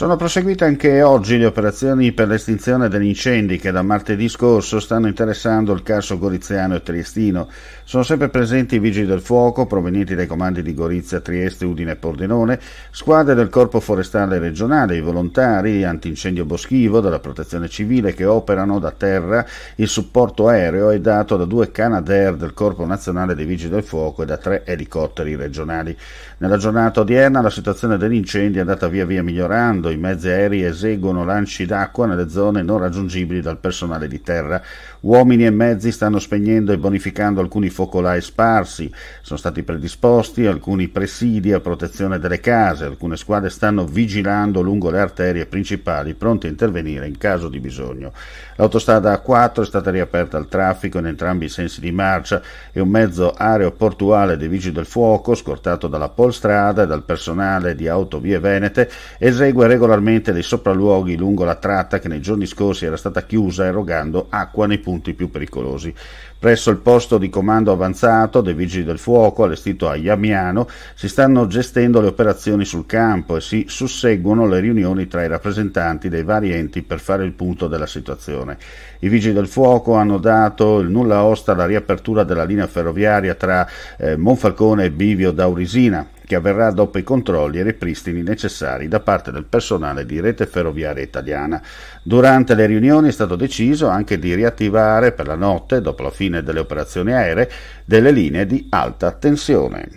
Sono proseguite anche oggi le operazioni per l'estinzione degli incendi che da martedì scorso stanno interessando il Carso Goriziano e Triestino. Sono sempre presenti i vigili del fuoco provenienti dai comandi di Gorizia, Trieste, Udine e Pordenone, squadre del Corpo Forestale Regionale, i volontari antincendio boschivo della Protezione Civile che operano da terra. Il supporto aereo è dato da 2 Canadair del Corpo Nazionale dei Vigili del Fuoco e da 3 elicotteri regionali. Nella giornata odierna la situazione degli incendi è andata via via migliorando, i mezzi aerei eseguono lanci d'acqua nelle zone non raggiungibili dal personale di terra, uomini e mezzi stanno spegnendo e bonificando alcuni focolai sparsi, sono stati predisposti alcuni presidi a protezione delle case, alcune squadre stanno vigilando lungo le arterie principali pronte a intervenire in caso di bisogno. L'autostrada A4 è stata riaperta al traffico in entrambi i sensi di marcia e un mezzo aeroportuale dei Vigili del Fuoco, scortato dalla Polstrada e dal personale di Autovie Venete, esegue regolarmente dei sopralluoghi lungo la tratta che nei giorni scorsi era stata chiusa erogando acqua nei punti più pericolosi. Presso il posto di comando avanzato dei Vigili del Fuoco, allestito a Iamiano, si stanno gestendo le operazioni sul campo e si susseguono le riunioni tra i rappresentanti dei vari enti per fare il punto della situazione. I Vigili del Fuoco hanno dato il nulla osta alla riapertura della linea ferroviaria tra Monfalcone e Bivio d'Aurisina, che avverrà dopo i controlli e ripristini necessari da parte del personale di Rete Ferroviaria Italiana. Durante le riunioni è stato deciso anche di riattivare per la notte, dopo la fine delle operazioni aeree, delle linee di alta tensione.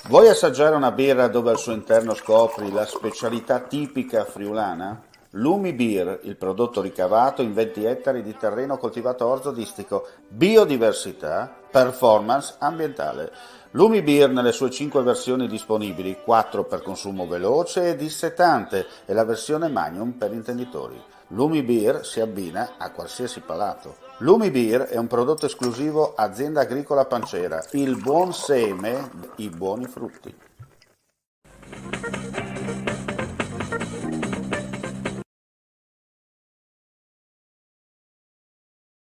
Vuoi assaggiare una birra dove al suo interno scopri la specialità tipica friulana? Lumi Beer, il prodotto ricavato in 20 ettari di terreno coltivato orzodistico, biodiversità, performance ambientale. Lumi Beer nelle sue 5 versioni disponibili, 4 per consumo veloce e dissetante e la versione Magnum per intenditori. Lumi Beer si abbina a qualsiasi palato. Lumi Beer è un prodotto esclusivo Azienda Agricola Pancera, il buon seme, i buoni frutti.